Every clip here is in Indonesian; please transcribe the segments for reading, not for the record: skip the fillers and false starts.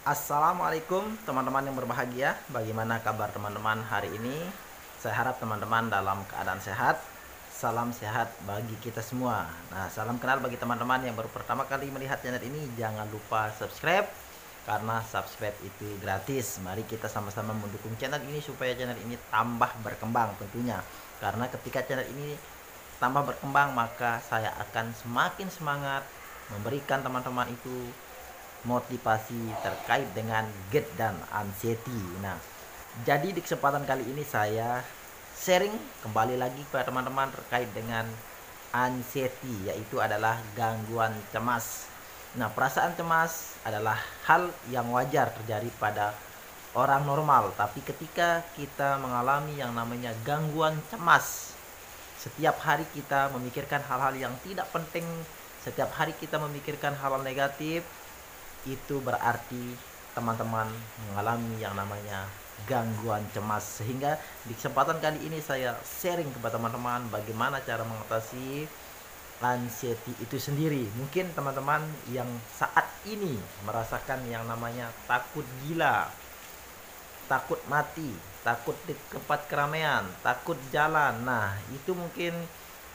Assalamualaikum teman-teman yang berbahagia. Bagaimana kabar teman-teman hari ini? Saya harap teman-teman dalam keadaan sehat. Salam sehat bagi kita semua. Nah, salam kenal bagi teman-teman yang baru pertama kali melihat channel ini. Jangan lupa subscribe, karena subscribe itu gratis. Mari kita sama-sama mendukung channel ini supaya channel ini tambah berkembang tentunya. Karena ketika channel ini tambah berkembang, maka saya akan semakin semangat memberikan teman-teman itu motivasi terkait dengan GET dan anxiety. Nah, jadi di kesempatan kali ini saya sharing kembali lagi kepada teman-teman terkait dengan anxiety, yaitu adalah gangguan cemas. Nah, perasaan cemas adalah hal yang wajar terjadi pada orang normal, tapi ketika kita mengalami yang namanya gangguan cemas, setiap hari kita memikirkan hal-hal yang tidak penting, setiap hari kita memikirkan hal-hal negatif, itu berarti teman-teman mengalami yang namanya gangguan cemas. Sehingga di kesempatan kali ini saya sharing kepada teman-teman bagaimana cara mengatasi anxiety itu sendiri. Mungkin teman-teman yang saat ini merasakan yang namanya takut gila, takut mati, takut di tempat keramaian, takut jalan. Nah, itu mungkin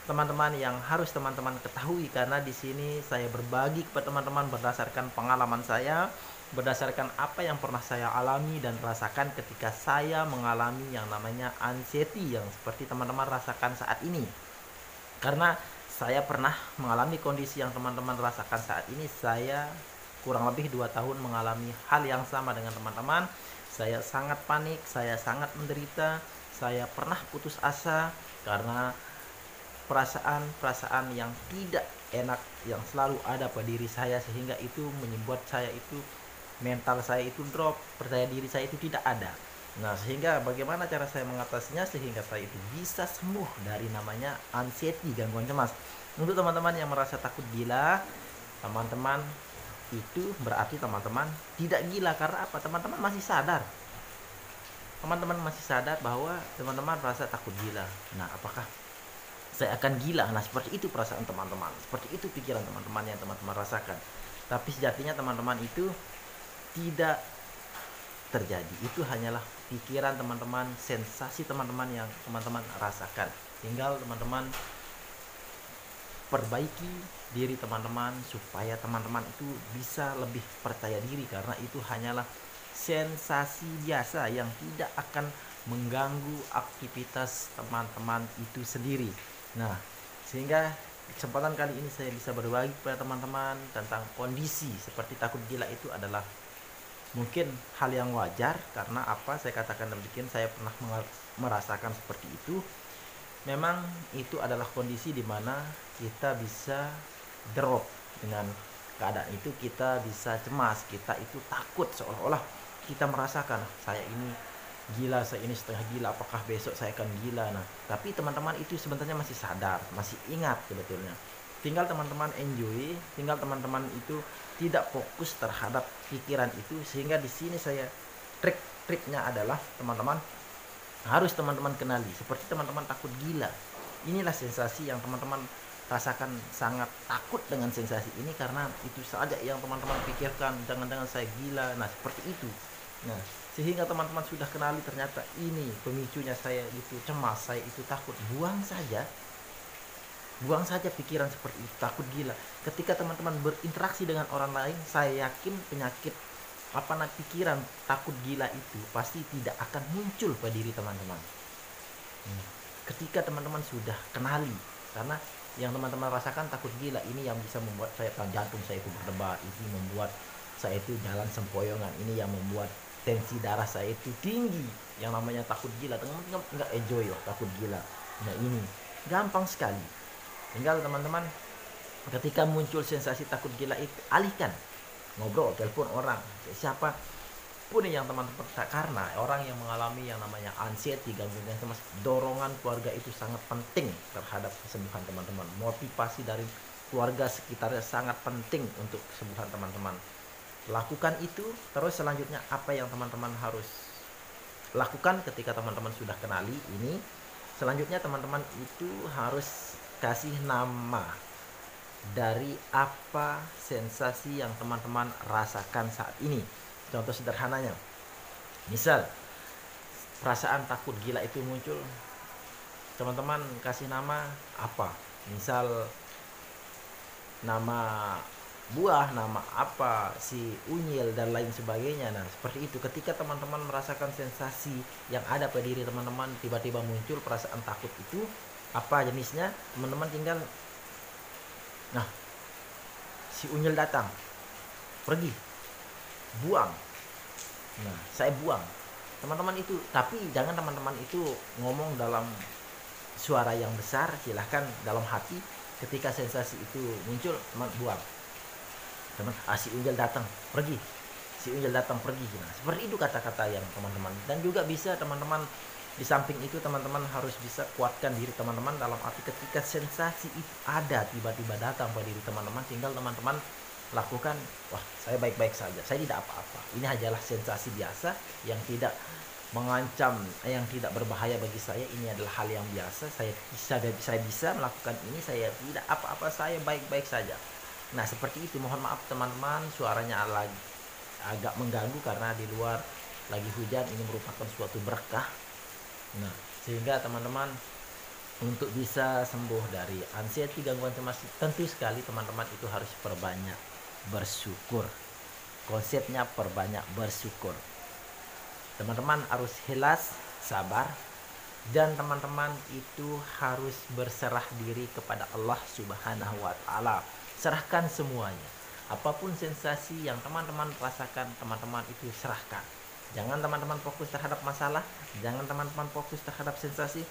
teman-teman yang harus teman-teman ketahui, karena di sini saya berbagi kepada teman-teman berdasarkan pengalaman saya, berdasarkan apa yang pernah saya alami dan rasakan ketika saya mengalami yang namanya anxiety yang seperti teman-teman rasakan saat ini. Karena saya pernah mengalami kondisi yang teman-teman rasakan saat ini. Saya kurang lebih 2 tahun mengalami hal yang sama dengan teman-teman. Saya sangat panik, saya sangat menderita, saya pernah putus asa karena perasaan-perasaan yang tidak enak yang selalu ada pada diri saya, sehingga itu membuat saya itu, mental saya itu drop, percaya diri saya itu tidak ada. Nah, sehingga bagaimana cara saya mengatasinya sehingga saya itu bisa sembuh dari namanya anxiety, gangguan cemas. Untuk teman-teman yang merasa takut gila, teman-teman itu berarti teman-teman tidak gila. Karena apa? Teman-teman masih sadar. Teman-teman masih sadar bahwa teman-teman merasa takut gila. Nah, apakah saya akan gila? Nah, seperti itu perasaan teman-teman, seperti itu pikiran teman-teman yang teman-teman rasakan. Tapi sejatinya teman-teman itu tidak terjadi. Itu hanyalah pikiran teman-teman, sensasi teman-teman yang teman-teman rasakan. Tinggal teman-teman perbaiki diri teman-teman supaya teman-teman itu bisa lebih percaya diri, karena itu hanyalah sensasi biasa yang tidak akan mengganggu aktivitas teman-teman itu sendiri. Nah, sehingga kesempatan kali ini saya bisa berbagi kepada teman-teman tentang kondisi seperti takut gila itu adalah mungkin hal yang wajar. Karena apa saya katakan demikian? Saya pernah merasakan seperti itu. Memang itu adalah kondisi di mana kita bisa drop dengan keadaan itu, kita bisa cemas, kita itu takut, seolah-olah kita merasakan saya ini gila, saya ini setengah gila, apakah besok saya akan gila. Nah, tapi teman-teman itu sebenarnya masih sadar, masih ingat sebetulnya. Tinggal teman-teman enjoy, tinggal teman-teman itu tidak fokus terhadap pikiran itu. Sehingga di sini saya trik-triknya adalah teman-teman harus teman-teman kenali. Seperti teman-teman takut gila, inilah sensasi yang teman-teman rasakan, sangat takut dengan sensasi ini karena itu saja yang teman-teman pikirkan, jangan-jangan saya gila. Nah, seperti itu. Nah, sehingga teman-teman sudah kenali ternyata ini pemicunya, saya itu cemas, saya itu takut. Buang saja pikiran seperti itu, takut gila. Ketika teman-teman berinteraksi dengan orang lain, saya yakin penyakit pikiran takut gila itu pasti tidak akan muncul pada diri teman-teman. Ketika teman-teman sudah kenali, karena yang teman-teman rasakan takut gila ini yang bisa membuat saya jantung saya itu berdebar, ini membuat saya itu jalan sempoyongan, ini yang membuat tensi darah saya itu tinggi. Yang namanya takut gila, teman-teman nggak enjoy loh takut gila. Nah, ini gampang sekali. Tinggal teman-teman ketika muncul sensasi takut gila itu, alihkan, ngobrol, telepon orang, siapa pun yang teman-teman, karena orang yang mengalami yang namanya anxiety, gangguan cemas, dorongan keluarga itu sangat penting terhadap kesembuhan teman-teman. Motivasi dari keluarga sekitarnya sangat penting untuk kesembuhan teman-teman. Lakukan itu. Terus selanjutnya apa yang teman-teman harus lakukan ketika teman-teman sudah kenali ini? Selanjutnya teman-teman itu harus kasih nama dari apa sensasi yang teman-teman rasakan saat ini. Contoh sederhananya, misal perasaan takut gila itu muncul, teman-teman kasih nama apa? Misal nama buah, nama apa, si unyil dan lain sebagainya. Nah, seperti itu. Ketika teman-teman merasakan sensasi yang ada pada diri teman-teman, tiba-tiba muncul perasaan takut itu, apa jenisnya, teman-teman tinggal, nah, si unyil datang, pergi, buang. Nah, saya buang. Teman-teman itu, tapi jangan teman-teman itu ngomong dalam suara yang besar, silahkan dalam hati. Ketika sensasi itu muncul, teman buang. Teman, si Unjal datang, pergi. Si Unjal datang, pergi. Nah, seperti itu kata-kata yang teman-teman. Dan juga bisa teman-teman, di samping itu teman-teman harus bisa kuatkan diri teman-teman dalam arti ketika sensasi itu ada tiba-tiba datang pada diri teman-teman, tinggal teman-teman lakukan, wah saya baik-baik saja, saya tidak apa-apa, ini hanyalah sensasi biasa yang tidak mengancam, yang tidak berbahaya bagi saya, ini adalah hal yang biasa, saya bisa melakukan ini, saya tidak apa-apa, saya baik-baik saja. Nah, seperti itu. Mohon maaf teman-teman, suaranya lagi agak mengganggu karena di luar lagi hujan. Ini merupakan suatu berkah. Nah, sehingga teman-teman untuk bisa sembuh dari anxiety, gangguan cemas, tentu sekali teman-teman itu harus perbanyak bersyukur. Konsepnya perbanyak bersyukur. Teman-teman harus ikhlas, sabar, dan teman-teman itu harus berserah diri kepada Allah Subhanahu wa Ta'ala. Serahkan semuanya. Apapun sensasi yang teman-teman rasakan, teman-teman itu serahkan. Jangan teman-teman fokus terhadap masalah, jangan teman-teman fokus terhadap sensasi.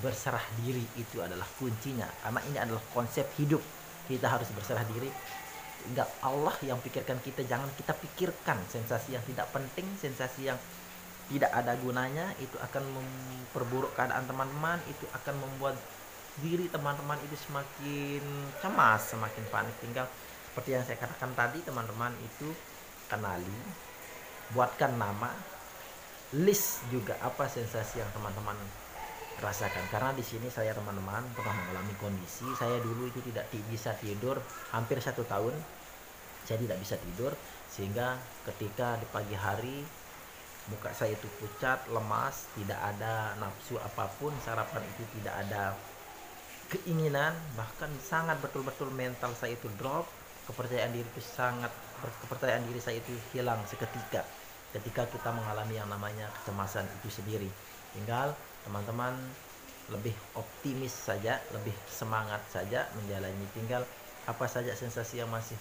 Berserah diri itu adalah kuncinya, karena ini adalah konsep hidup. Kita harus berserah diri. Enggak, Allah yang pikirkan kita, jangan kita pikirkan sensasi yang tidak penting, sensasi yang tidak ada gunanya. Itu akan memperburuk keadaan teman-teman, itu akan membuat diri teman-teman itu semakin cemas, semakin panik. Tinggal seperti yang saya katakan tadi, teman-teman itu kenali, buatkan nama, list juga apa sensasi yang teman-teman rasakan. Karena di sini saya teman-teman pernah mengalami kondisi saya dulu itu tidak bisa tidur hampir 1 tahun. Saya tidak bisa tidur, sehingga ketika di pagi hari muka saya itu pucat, lemas, tidak ada nafsu apapun, sarapan itu tidak ada keinginan, bahkan sangat betul-betul mental saya itu drop, kepercayaan diri saya itu hilang seketika ketika kita mengalami yang namanya kecemasan itu sendiri. Tinggal teman-teman lebih optimis saja, lebih semangat saja menjalani. Tinggal apa saja sensasi yang masih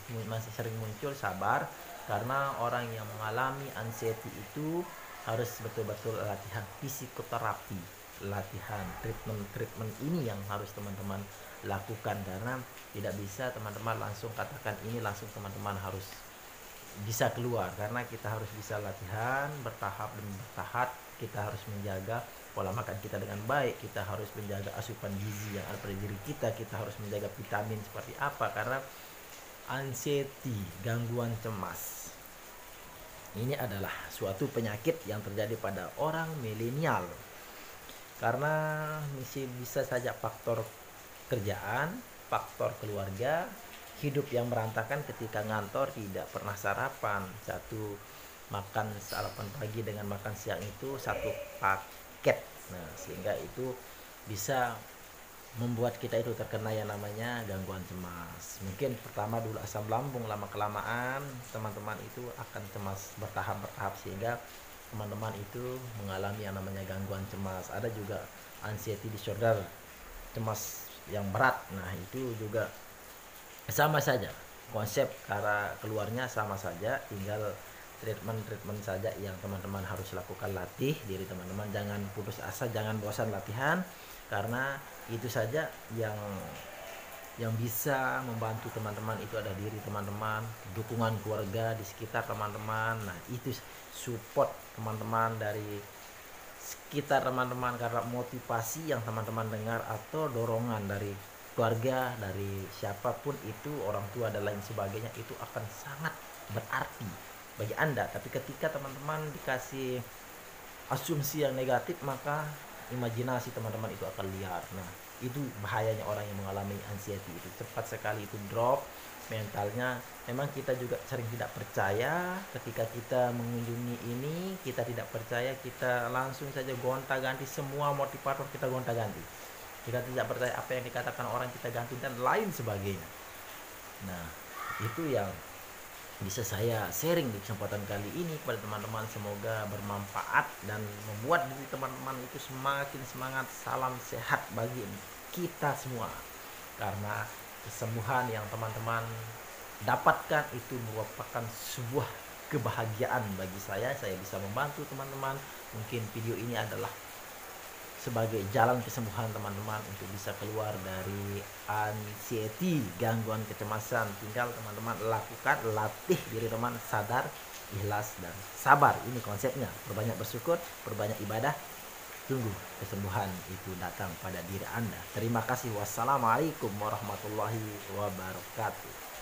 sering muncul, sabar, karena orang yang mengalami anxiety itu harus betul-betul latihan psikoterapi, latihan treatment ini yang harus teman-teman lakukan. Karena tidak bisa teman-teman langsung katakan ini langsung teman-teman harus bisa keluar, karena kita harus bisa latihan bertahap demi bertahap. Kita harus menjaga pola makan kita dengan baik, kita harus menjaga asupan gizi yang ada pada diri kita, kita harus menjaga vitamin seperti apa. Karena anxiety, gangguan cemas, ini adalah suatu penyakit yang terjadi pada orang milenial. Karena bisa saja faktor kerjaan, faktor keluarga, hidup yang berantakan ketika ngantor, tidak pernah sarapan, makan sarapan pagi dengan makan siang itu satu paket. Nah, sehingga itu bisa membuat kita itu terkena yang namanya gangguan cemas. Mungkin pertama dulu asam lambung, lama kelamaan teman-teman itu akan cemas bertahap sehingga teman-teman itu mengalami yang namanya gangguan cemas. Ada juga anxiety disorder, cemas yang berat. Nah, itu juga sama saja, konsep cara keluarnya sama saja, tinggal treatment saja yang teman-teman harus lakukan. Latih diri teman-teman, jangan putus asa, jangan bosan latihan, karena itu saja yang bisa membantu teman-teman itu ada diri teman-teman, dukungan keluarga di sekitar teman-teman. Nah, itu support teman-teman dari sekitar teman-teman, karena motivasi yang teman-teman dengar atau dorongan dari keluarga, dari siapapun itu, orang tua dan lain sebagainya, itu akan sangat berarti bagi Anda. Tapi ketika teman-teman dikasih asumsi yang negatif, maka imajinasi teman-teman itu akan liar. Nah, itu bahayanya orang yang mengalami anxiety itu, cepat sekali itu drop, mentalnya. Memang kita juga sering tidak percaya ketika kita mengunjungi ini, kita tidak percaya, kita langsung saja gonta-ganti semua motivator, kita gonta-ganti. Kita tidak percaya apa yang dikatakan orang, kita ganti dan lain sebagainya. Nah, itu yang bisa saya sharing di kesempatan kali ini kepada teman-teman. Semoga bermanfaat dan membuat diri teman-teman itu semakin semangat. Salam sehat bagi kita semua, karena kesembuhan yang teman-teman dapatkan itu merupakan sebuah kebahagiaan bagi saya bisa membantu teman-teman. Mungkin video ini adalah sebagai jalan kesembuhan teman-teman untuk bisa keluar dari anxiety, gangguan kecemasan. Tinggal teman-teman lakukan, latih diri teman sadar, ikhlas, dan sabar. Ini konsepnya. Perbanyak bersyukur, perbanyak ibadah, tunggu kesembuhan itu datang pada diri Anda. Terima kasih. Wassalamualaikum warahmatullahi wabarakatuh.